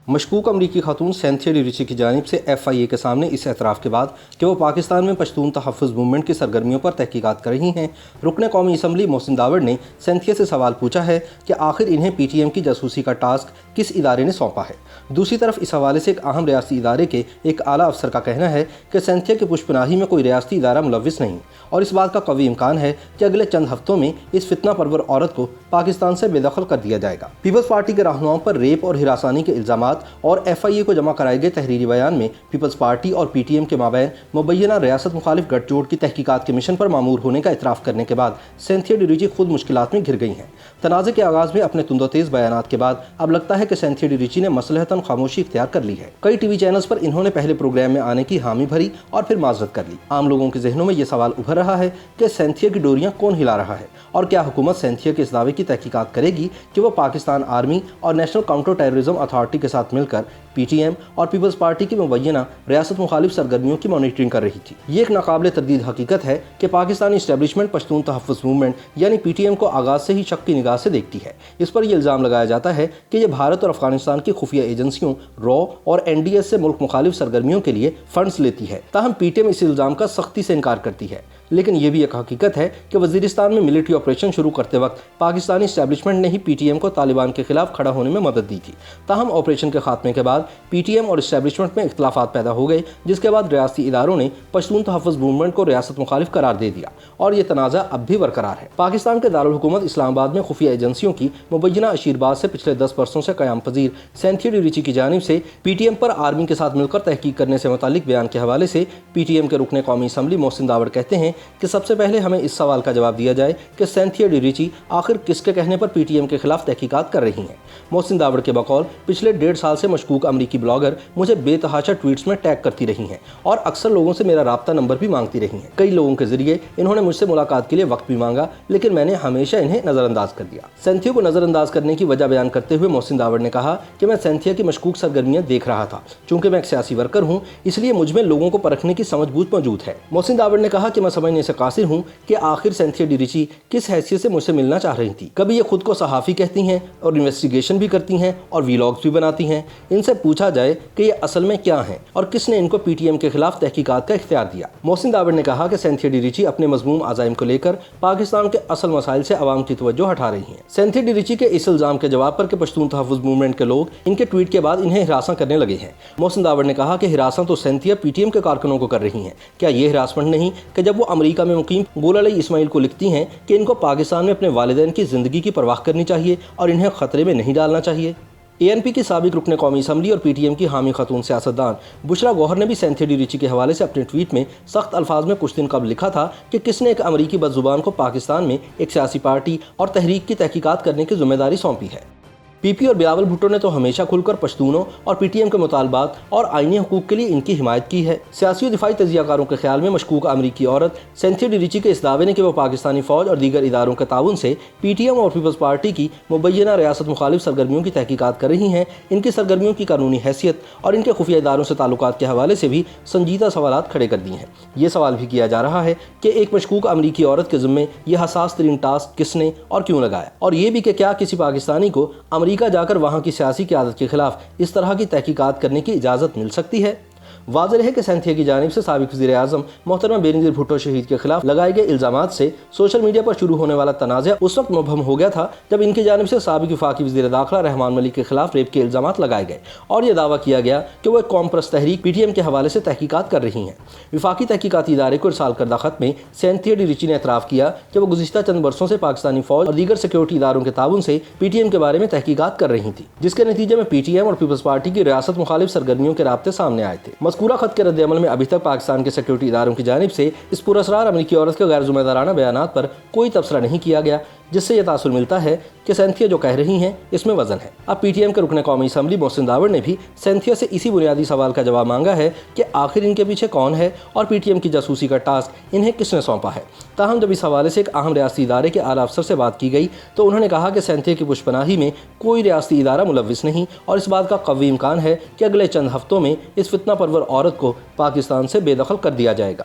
مشکوک امریکی خاتون سینتھیا ڈی ریچی کی جانب سے FIA کے سامنے اس اعتراف کے بعد کہ وہ پاکستان میں پشتون تحفظ موومنٹ کی سرگرمیوں پر تحقیقات کر رہی ہیں، رکن قومی اسمبلی محسن داوڑ نے سینتھیا سے سوال پوچھا ہے کہ آخر انہیں PTM کی جاسوسی کا ٹاسک کس ادارے نے سونپا ہے۔ دوسری طرف اس حوالے سے ایک اہم ریاستی ادارے کے ایک اعلیٰ افسر کا کہنا ہے کہ سینتھیا کی پشت پناہی میں کوئی ریاستی ادارہ ملوث نہیں، اور اس بات کا قوی امکان ہے کہ اگلے چند ہفتوں میں اس فتنہ پرور عورت کو پاکستان سے بے دخل کر دیا جائے گا۔ پیپلز پارٹی کے رہنماؤں پر ریپ اور ہراسانی کے الزامات اور FIA کو جمع کرائے گئے تحریری بیان میں پیپلز پارٹی اور PTM کے مابین مبینہ ریاست مخالف گٹھ جوڑ کی تحقیقات کے مشن پر مامور ہونے کا اعتراف کرنے کے بعد سینتھیا ڈی ریچی خود مشکلات میں گھر گئی ہیں۔ تنازع کے آغاز میں اپنے تند و تیز بیانات کے بعد اب لگتا ہے کہ سینتھیا ڈی ریچی نے مصلحتاً خاموشی اختیار کر لی ہے۔ کئی TV چینلز پر انہوں نے پہلے پروگرام میں آنے کی حامی بھری اور پھر معذرت کر لی۔ عام لوگوں کے ذہنوں میں یہ سوال ابھر رہا ہے کہ سینتھیا کی ڈوریاں کون ہلا رہا ہے، اور کیا حکومت سینتھیا کے اس دعوے کی تحقیقات کرے گی کہ وہ پاکستان آرمی اور نیشنل کاؤنٹر ٹیررزم اتھارٹی کے ساتھ مل کر PTM اور پیپلز پارٹی کی مبینہ ریاست مخالف سرگرمیوں کی مانیٹرنگ کر رہی تھی۔ یہ ایک ناقابل تردید حقیقت ہے کہ پاکستانی اسٹیبلشمنٹ پشتون تحفظ موومنٹ یعنی PTM کو آغاز سے ہی شک کی نگاہ سے دیکھتی ہے۔ اس پر یہ الزام لگایا جاتا ہے کہ یہ بھارت اور افغانستان کی خفیہ ایجنسیوں RAW اور NDS سے ملک مخالف سرگرمیوں کے لیے فنڈز لیتی ہے۔ تاہم PTM اس الزام کا سختی سے انکار کرتی ہے، لیکن یہ بھی ایک حقیقت ہے کہ وزیرستان میں ملٹری آپریشن شروع کرتے وقت پاکستانی اسٹیبلشمنٹ نے ہی PTM کو طالبان کے خلاف کھڑا ہونے میں مدد دی تھی۔ تاہم آپریشن کے خاتمے کے بعد PTM اور اسٹیبلشمنٹ میں اختلافات پیدا ہو گئے، جس کے بعد ریاستی اداروں نے پشتون تحفظ موومنٹ کو ریاست مخالف قرار دے دیا، اور یہ تنازع اب بھی برقرار ہے۔ پاکستان کے دارالحکومت اسلام آباد میں خفیہ ایجنسیوں کی مبینہ اشیرباز سے پچھلے 10 برسوں سے قیام پذیر سینتھیا ڈی ریچی کی جانب سے PTM پر آرمی کے ساتھ مل کر تحقیق کرنے سے متعلق بیان کے حوالے سے PTM کے رکن قومی اسمبلی محسن داوڑ کہتے ہیں کہ سب سے پہلے ہمیں اس سوال کا جواب دیا جائے کہ سینتھیا ڈی ریچی آخر کس کے کہنے پر PTM کے خلاف تحقیقات کر رہی ہیں۔ محسن داوڑ کے بقول پچھلے 1.5 سال سے مشکوک امریکی بلاگر مجھے بے تحاشا ٹویٹس میں ٹیگ کرتی رہی ہیں اور اکثر لوگوں سے میرا رابطہ نمبر بھی مانگتی رہی ہیں۔ کئی لوگوں کے ذریعے انہوں نے مجھ سے ملاقات کے لیے وقت بھی مانگا، لیکن میں نے ہمیشہ انہیں نظر انداز کر دیا۔ سینتھیا کو نظر انداز کرنے کی وجہ بیان کرتے ہوئے محسن داوڑ نے کہا کہ میں سینتھیا کی مشکوک سرگرمیاں دیکھ رہا تھا۔ چونکہ میں ایک سیاسی ورکر ہوں، اس لیے مجھ میں لوگوں کو پرکھنے کی سمجھ بوجھ موجود ہے۔ محسن داوڑ نے کہا کہ میں سمجھنے سے قاصر ہوں کہ آخر سینتھیا ڈی ریچی کس حیثیت سے مجھ سے ملنا چاہ رہی تھی۔ کبھی یہ خود کو صحافی کہتی ہیں اور انویسٹیگیشن بھی کرتی ہیں اور ویلاگز بھی بناتی ہیں۔ ان سے پوچھا جائے کہ یہ اصل میں کیا ہیں اور کس نے ان کو PTM کے خلاف تحقیقات کا اختیار دیا۔ محسن داوڑ نے کہا کہ سینتھیا ڈی ریچی اپنے مذموم عزائم کو لے کر پاکستان کے اصل مسائل سے عوام کی توجہ ہٹا رہی ہیں۔ سینتھیا ڈی ریچی کے اس الزام کے جواب پر کہ پشتون تحفظ موومنٹ کے لوگ ان کے ٹویٹ کے بعد انہیں ہراساں کرنے لگے ہیں، محسن داوڑ نے کہا کہ ہراساں تو سینتھیا PTM کے کارکنوں کو کر رہی ہیں۔ کیا یہ ہراسمنٹ نہیں کہ جب وہ امریکہ میں مقیم گل علی اسماعیل کو لکھتی ہیں کہ ان کو پاکستان میں اپنے والدین کی زندگی کی پرواہ کرنی چاہیے اور انہیں خطرے میں نہیں ڈالنا چاہیے؟ ANP کی سابق رکن قومی اسمبلی اور PTM کی حامی خاتون سیاستدان بشرا گوہر نے بھی سینتھیا ڈی ریچی کے حوالے سے اپنے ٹویٹ میں سخت الفاظ میں کچھ دن قبل لکھا تھا کہ کس نے ایک امریکی بدزبان کو پاکستان میں ایک سیاسی پارٹی اور تحریک کی تحقیقات کرنے کی ذمہ داری سونپی ہے۔ PP اور بلاول بھٹو نے تو ہمیشہ کھل کر پشتونوں اور PTM کے مطالبات اور آئینی حقوق کے لیے ان کی حمایت کی ہے۔ سیاسی و دفاعی تجزیہ کاروں کے خیال میں مشکوک امریکی عورت سینتھیا ڈی ریچی کے اس دعوے نے کہ وہ پاکستانی فوج اور دیگر اداروں کے تعاون سے PTM اور پیپلز پارٹی کی مبینہ ریاست مخالف سرگرمیوں کی تحقیقات کر رہی ہیں، ان کی سرگرمیوں کی قانونی حیثیت اور ان کے خفیہ اداروں سے تعلقات کے حوالے سے بھی سنجیدہ سوالات کھڑے کر دیے ہیں۔ یہ سوال بھی کیا جا رہا ہے کہ ایک مشکوک امریکی عورت کے ذمے یہ حساس ترین ٹاسک کس نے اور کیوں لگایا، اور یہ بھی کہ کیا کسی پاکستانی کو امریکہ جا کر وہاں کی سیاسی قیادت کے خلاف اس طرح کی تحقیقات کرنے کی اجازت مل سکتی ہے؟ واضح ہے کہ سینتھیا کی جانب سے سابق وزیر اعظم محترمہ بینظیر بھٹو شہید کے خلاف لگائے گئے الزامات سے سوشل میڈیا پر شروع ہونے والا تنازع اس وقت مبہم ہو گیا تھا جب ان کی جانب سے سابق وفاقی وزیر داخلہ رحمان ملک کے خلاف ریپ کے الزامات لگائے گئے اور یہ دعویٰ کیا گیا کہ وہ ایک قوم پرست تحریک PTM کے حوالے سے تحقیقات کر رہی ہیں۔ وفاقی تحقیقاتی ادارے کو ارسال کردہ خط میں سینتھیا ڈی ریچی نے اعتراف کیا کہ وہ گزشتہ چند برسوں سے پاکستانی فوج اور دیگر سیکیورٹی اداروں کے تعاون سے PTM کے بارے میں تحقیقات کر رہی تھی، جس کے نتیجے میں PTM اور پیپلز پارٹی کی ریاست مخالف سرگرمیوں کے رابطے سامنے آئے تھے۔ مذکورہ خط کے رد عمل میں ابھی تک پاکستان کے سیکیورٹی اداروں کی جانب سے اس پراسرار امریکی عورت کے غیر ذمہ دارانہ بیانات پر کوئی تبصرہ نہیں کیا گیا، جس سے یہ تاثر ملتا ہے کہ سینتھیا جو کہہ رہی ہیں اس میں وزن ہے۔ اب PTM کے رکن قومی اسمبلی محسن داوڑ نے بھی سینتھیا سے اسی بنیادی سوال کا جواب مانگا ہے کہ آخر ان کے پیچھے کون ہے اور PTM کی جاسوسی کا ٹاسک انہیں کس نے سونپا ہے۔ تاہم جب اس حوالے سے ایک اہم ریاستی ادارے کے اعلیٰ افسر سے بات کی گئی تو انہوں نے کہا کہ سینتھیا کی پشت پناہی میں کوئی ریاستی ادارہ ملوث نہیں، اور اس بات کا قوی امکان ہے کہ اگلے چند ہفتوں میں اس فتنہ پرور عورت کو پاکستان سے بے دخل کر دیا جائے گا۔